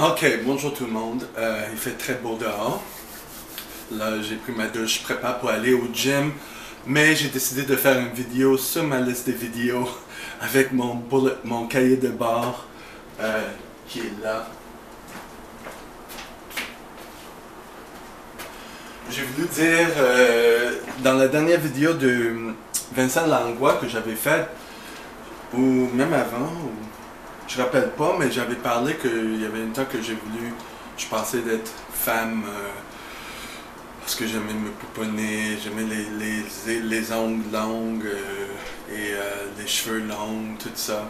Ok, bonjour tout le monde. Il fait très beau dehors. Là, j'ai pris ma douche, je prépare pour aller au gym. Mais j'ai décidé de faire une vidéo sur ma liste de vidéos avec mon cahier de bord qui est là. J'ai voulu dire, dans la dernière vidéo de Vincent Langlois que j'avais faite, ou même avant, je me rappelle pas, mais j'avais parlé qu'il y avait une temps que j'ai voulu, je pensais d'être femme parce que j'aimais me pouponner, j'aimais les ongles longues et les cheveux longs, tout ça.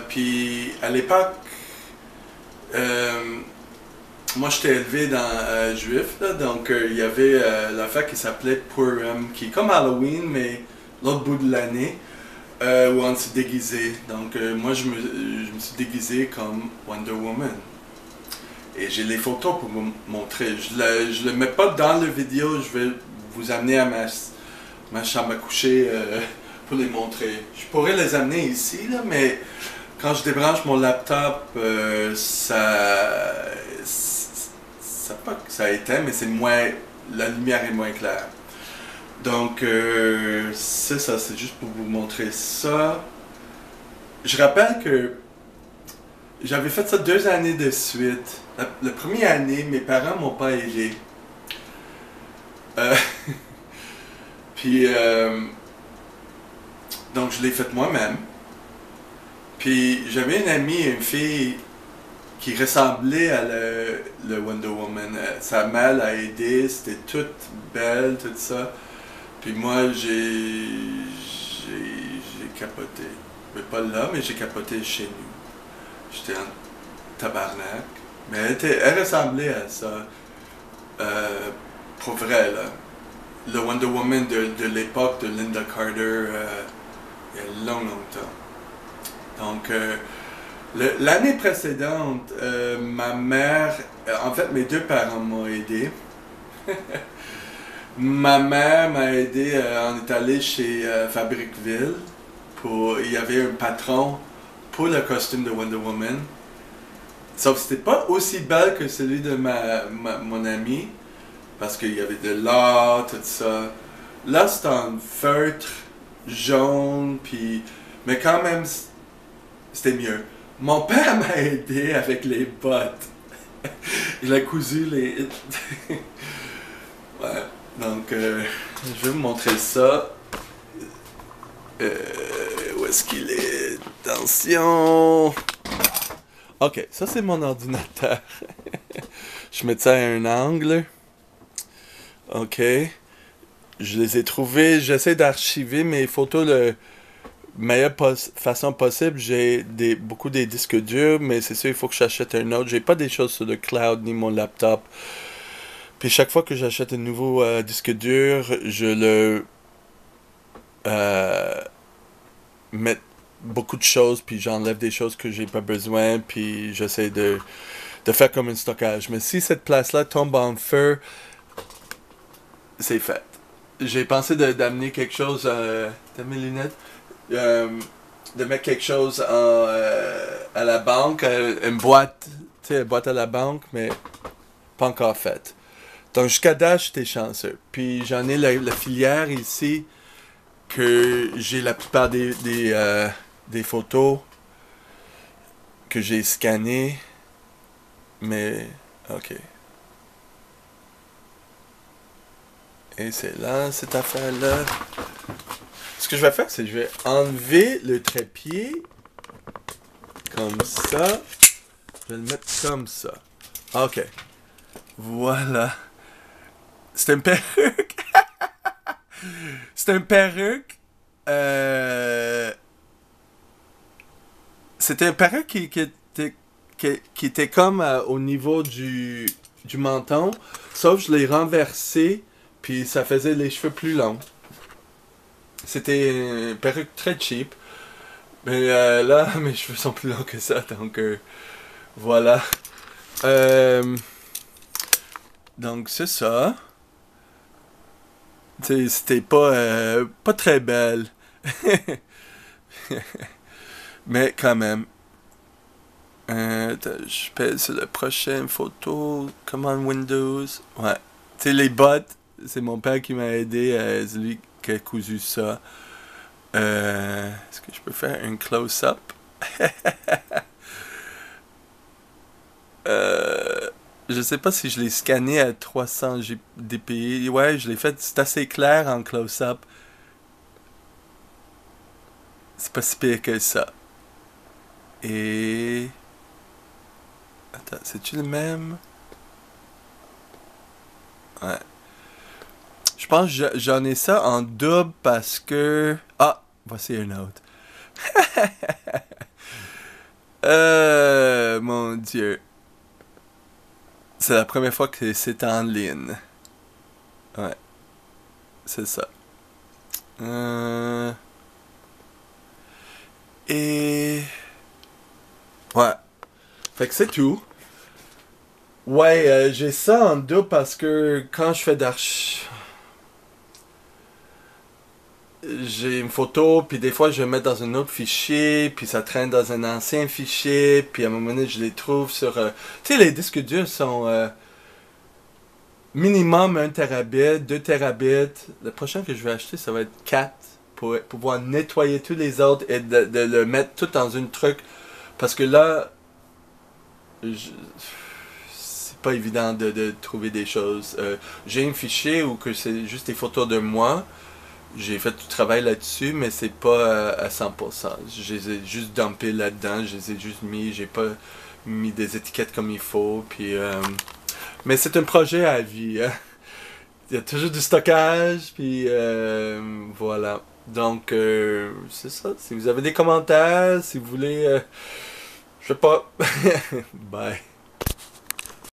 Puis à l'époque, euh, moi j'étais élevé dans juif, là, donc il y avait l'affaire qui s'appelait Purim, qui est comme Halloween, mais l'autre bout de l'année. Où on s'est déguisé. Donc moi je me suis déguisé comme Wonder Woman. Et j'ai les photos pour vous montrer. Je le mets pas dans la vidéo, je vais vous amener à ma chambre à coucher pour les montrer. Je pourrais les amener ici, là, mais quand je débranche mon laptop, pas que ça éteint, mais c'est moins, la lumière est moins claire. Donc, c'est ça, c'est juste pour vous montrer ça. Je rappelle que j'avais fait ça 2 années de suite. La première année, mes parents m'ont pas aidé. Euh, puis, donc je l'ai fait moi-même. Puis, j'avais une amie, une fille qui ressemblait à le Wonder Woman. Sa mère l'a aidé, c'était toute belle, tout ça. Puis moi, j'ai capoté. Mais pas là, mais j'ai capoté chez nous. J'étais en tabarnak. Mais elle ressemblait à ça. Pour vrai, là. Le Wonder Woman de l'époque de Linda Carter, il y a longtemps. Donc, l'année précédente, ma mère, en fait, mes deux parents m'ont aidé. Ma mère m'a aidé, on est allé chez Fabricville. Il y avait un patron pour le costume de Wonder Woman. Sauf que c'était pas aussi belle que celui de mon ami. Parce qu'il y avait de l'or, tout ça. Là, c'était en feutre, jaune, puis... Mais quand même, c'était mieux. Mon père m'a aidé avec les bottes. Il a cousu les... Ouais. Donc, je vais vous montrer ça. Où est-ce qu'il est? Attention! Ok, ça c'est mon ordinateur. Je mets ça à un angle. Ok. Je les ai trouvés. J'essaie d'archiver mes photos de meilleure façon possible. J'ai beaucoup des disques durs, mais c'est sûr, il faut que j'achète un autre. J'ai pas des choses sur le cloud ni mon laptop. Puis chaque fois que j'achète un nouveau disque dur, je le euh, mets beaucoup de choses, puis j'enlève des choses que j'ai pas besoin, puis j'essaie de faire comme un stockage. Mais si cette place-là tombe en feu, c'est fait. J'ai pensé d'amener quelque chose. T'as mes lunettes? Euh, de mettre quelque chose à la banque, une boîte, tu sais, une boîte à la banque, mais pas encore faite. Donc jusqu'à date, j'étais chanceux. Puis j'en ai la filière ici que j'ai la plupart des photos que j'ai scannées. Mais, ok. Et c'est là, cette affaire-là. Ce que je vais faire, c'est que je vais enlever le trépied. Comme ça. Je vais le mettre comme ça. Ok. Voilà. C'est une perruque. C'est une perruque. Euh... C'était une perruque qui était comme au niveau du menton. Sauf que je l'ai renversé. Puis ça faisait les cheveux plus longs. C'était une perruque très cheap. Mais là, mes cheveux sont plus longs que ça. Donc voilà. Euh, donc c'est ça. C'était pas très belle. Mais quand même. Attends, je pèse sur la prochaine photo. Command Windows. Ouais. Tu sais, les bots, c'est mon père qui m'a aidé. C'est lui qui a cousu ça. Est-ce que je peux faire un close-up? Je sais pas si je l'ai scanné à 300 dpi. Ouais, je l'ai fait. C'est assez clair en close-up. C'est pas si pire que ça. Et... Attends, c'est-tu le même? Ouais. Je pense que j'en ai ça en double parce que... Ah, voici un autre. Mon Dieu. C'est la première fois que c'est en ligne. Ouais, c'est ça. Euh... Et... Ouais. Fait que c'est tout. Ouais, j'ai ça en double parce que quand je fais d'archi... J'ai une photo, puis des fois je vais mettre dans un autre fichier, puis ça traîne dans un ancien fichier, puis à un moment donné je les trouve sur... Tu sais, les disques durs sont minimum 1 terabit, 2 terabits. Le prochain que je vais acheter, ça va être 4 pour pouvoir nettoyer tous les autres et de le mettre tout dans une truc. Parce que là, c'est pas évident de trouver des choses. J'ai un fichier où que c'est juste des photos de moi. J'ai fait du travail là-dessus, mais c'est pas à 100%. Je les ai juste dumpés là-dedans, je les ai juste mis, j'ai pas mis des étiquettes comme il faut, puis... mais c'est un projet à vie, hein. Il y a toujours du stockage, puis voilà. Donc, c'est ça. Si vous avez des commentaires, si vous voulez... je sais pas. Bye.